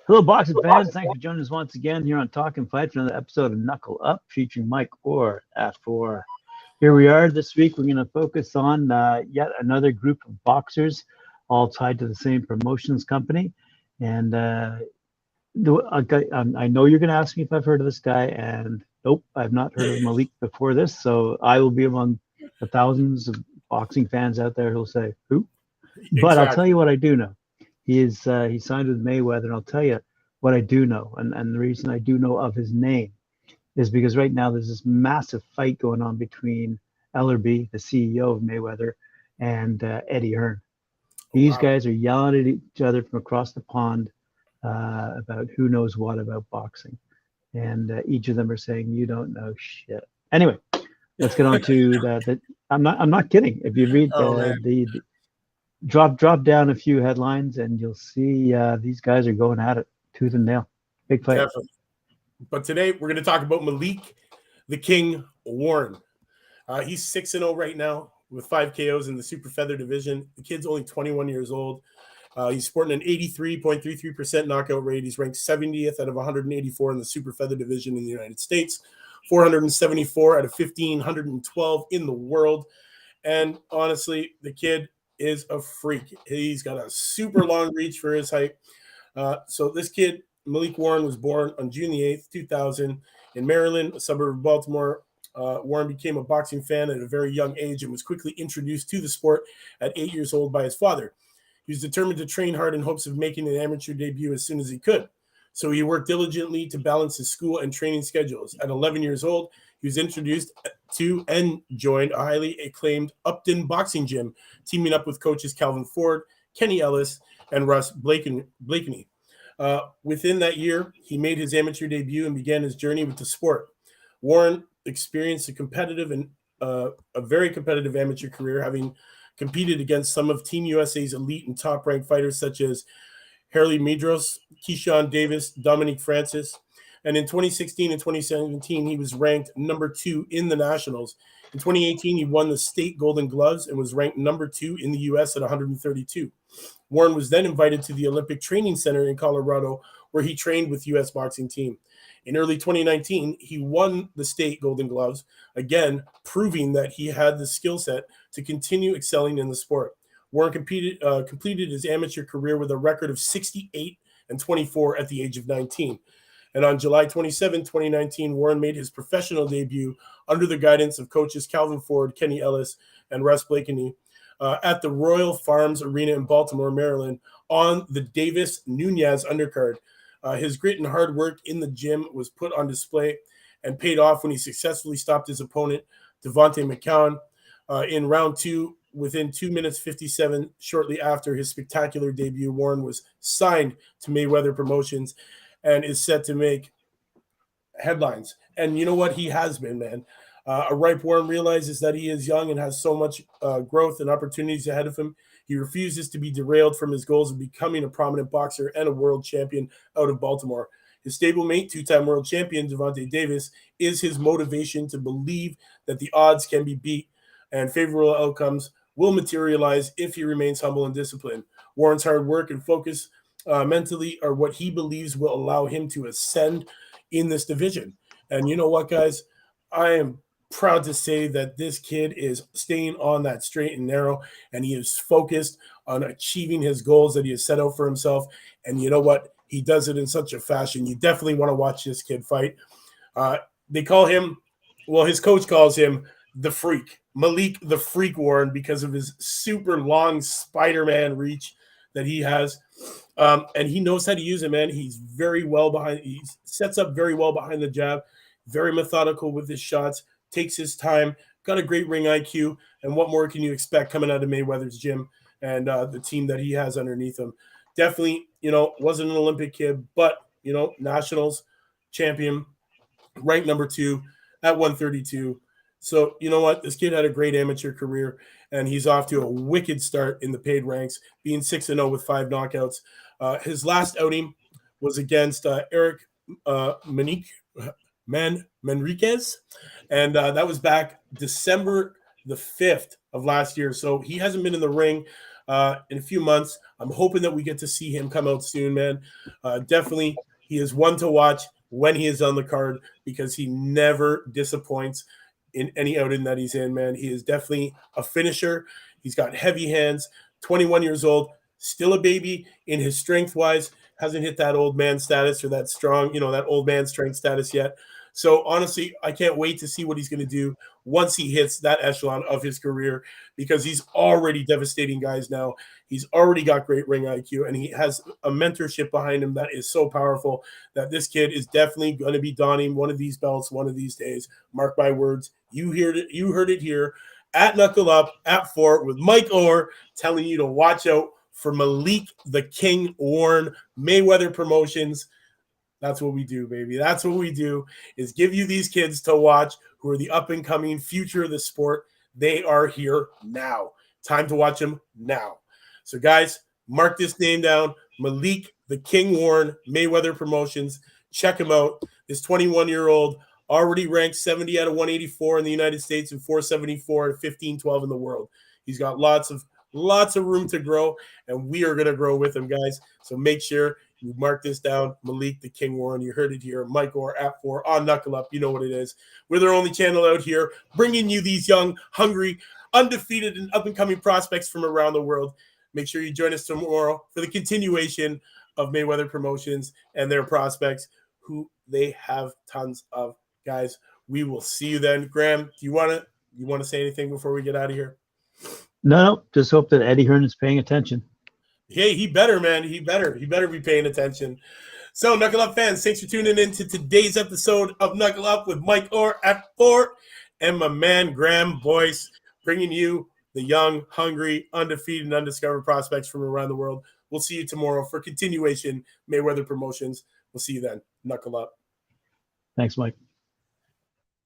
Hello, boxing fans. Thanks for joining us once again here on Talkin Fight for another episode of Knuckle Up featuring Mike Orr at 4. Here we are this week. We're going to focus on yet another group of boxers, all tied to the same promotions company. And I know you're going to ask me if I've heard of this guy, and nope, I've not heard of Malik before this. So I will be among the thousands of boxing fans out there who'll say, who? But I'll tell you what I do know. He signed with Mayweather, and I'll tell you what I do know, and the reason I do know of his name is because right now there's this massive fight going on between Ellerby, the CEO of Mayweather, and Eddie Hearn. These guys are yelling at each other from across the pond about who knows what about boxing, and each of them are saying you don't know shit. Anyway, let's get on to the. I'm not kidding. If you read the drop down a few headlines and you'll see these guys are going at it tooth and nail. Big fight. Definitely. But today we're going to talk about Malik, the King Warren. He's 6-0 right now with 5 KOs in the super feather division. The kid's only 21 years old. He's sporting an 83.33% knockout rate. He's ranked 70th out of 184 in the super feather division in the United States, 474 out of 1,512 in the world. And honestly, the kid is a freak. He's got a super long reach for his height. So this kid, Malik Warren, was born on June the 8th, 2000 in Maryland, a suburb of Baltimore. Warren became a boxing fan at a very young age and was quickly introduced to the sport at 8 years old by his father. He was determined to train hard in hopes of making an amateur debut as soon as he could. So he worked diligently to balance his school and training schedules. At 11 years old, he was introduced to and joined a highly acclaimed Upton boxing gym, teaming up with coaches Calvin Ford, Kenny Ellis, and Russ Blakeney. Within that year, he made his amateur debut and began his journey with the sport. Warren experienced a very competitive amateur career, having competed against some of Team USA's elite and top-ranked fighters such as Harley Medros, Keyshawn Davis, Dominique Francis. And in 2016 and 2017, he was ranked number 2 in the Nationals. In 2018, he won the state Golden Gloves and was ranked number 2 in the U.S. at 132. Warren was then invited to the Olympic Training Center in Colorado, where he trained with U.S. boxing team. In early 2019, he won the state Golden Gloves, again proving that he had the skill set to continue excelling in the sport. Warren completed his amateur career with a record of 68-24 at the age of 19. And on July 27, 2019, Warren made his professional debut under the guidance of coaches Calvin Ford, Kenny Ellis, and Russ Blakeney at the Royal Farms Arena in Baltimore, Maryland, on the Davis Nunez undercard. His grit and hard work in the gym was put on display and paid off when he successfully stopped his opponent, Devontae McCown, in round 2 within 2 minutes 57. Shortly after his spectacular debut, Warren was signed to Mayweather Promotions and is set to make headlines. And you know what? He has been, man. A ripe Warren realizes that he is young and has so much growth and opportunities ahead of him. He refuses to be derailed from his goals of becoming a prominent boxer and a world champion out of Baltimore. His stablemate, 2-time world champion Devontae Davis, is his motivation to believe that the odds can be beat and favorable outcomes will materialize if he remains humble and disciplined. Warren's hard work and focus mentally are what he believes will allow him to ascend in this division. And you know what, guys? I am proud to say that this kid is staying on that straight and narrow, and he is focused on achieving his goals that he has set out for himself. And you know what? He does it in such a fashion. You definitely want to watch this kid fight. They call him, well, his coach calls him the Freak, Malik the Freak Warren, because of his super long Spider-Man reach that he has. And he knows how to use it, man. He's very well behind. He sets up very well behind the jab, very methodical with his shots, takes his time, got a great ring IQ. And what more can you expect coming out of Mayweather's gym and the team that he has underneath him? Definitely, wasn't an Olympic kid, but, nationals champion, ranked number 2 at 132. So, you know what? This kid had a great amateur career, and he's off to a wicked start in the paid ranks, being 6-0 with 5 knockouts. His last outing was against Eric Manriquez, and that was back December the 5th of last year. So he hasn't been in the ring in a few months. I'm hoping that we get to see him come out soon, man. Definitely, he is one to watch when he is on the card because he never disappoints in any outing that he's in, man. He is definitely a finisher. He's got heavy hands, 21 years old, still a baby in his strength-wise, hasn't hit that old man status or that strong, that old man strength status yet. So honestly, I can't wait to see what he's going to do once he hits that echelon of his career because he's already devastating guys now. He's already got great ring IQ, and he has a mentorship behind him that is so powerful that this kid is definitely going to be donning one of these belts one of these days. Mark my words. You heard it here at Knuckle Up at Fort with Mike Orr telling you to watch out for Malik the King Warren, Mayweather Promotions. That's what we do, baby. That's what we do is give you these kids to watch who are the up-and-coming future of the sport. They are here now. Time to watch them now. So, guys, mark this name down. Malik the King Warren, Mayweather Promotions. Check him out. This 21-year-old already ranked 70 out of 184 in the United States and 474 and 1512 in the world. He's got lots of room to grow, and we are going to grow with him, guys. So make sure you mark this down. Malik the King Warren. You heard it here. Mike Orr at 4 on Knuckle Up. You know what it is. We're their only channel out here bringing you these young, hungry, undefeated, and up-and-coming prospects from around the world. Make sure you join us tomorrow for the continuation of Mayweather Promotions and their prospects, who they have tons of. Guys, we will see you then. Graham, do you want to say anything before we get out of here? No, just hope that Eddie Hearn is paying attention. Hey, he better, man. He better be paying attention. So, Knuckle Up fans, thanks for tuning in to today's episode of Knuckle Up with Mike Orr at Fort and my man Graham Boyce, bringing you the young, hungry, undefeated, and undiscovered prospects from around the world. We'll see you tomorrow for continuation Mayweather Promotions. We'll see you then. Knuckle Up. Thanks, Mike.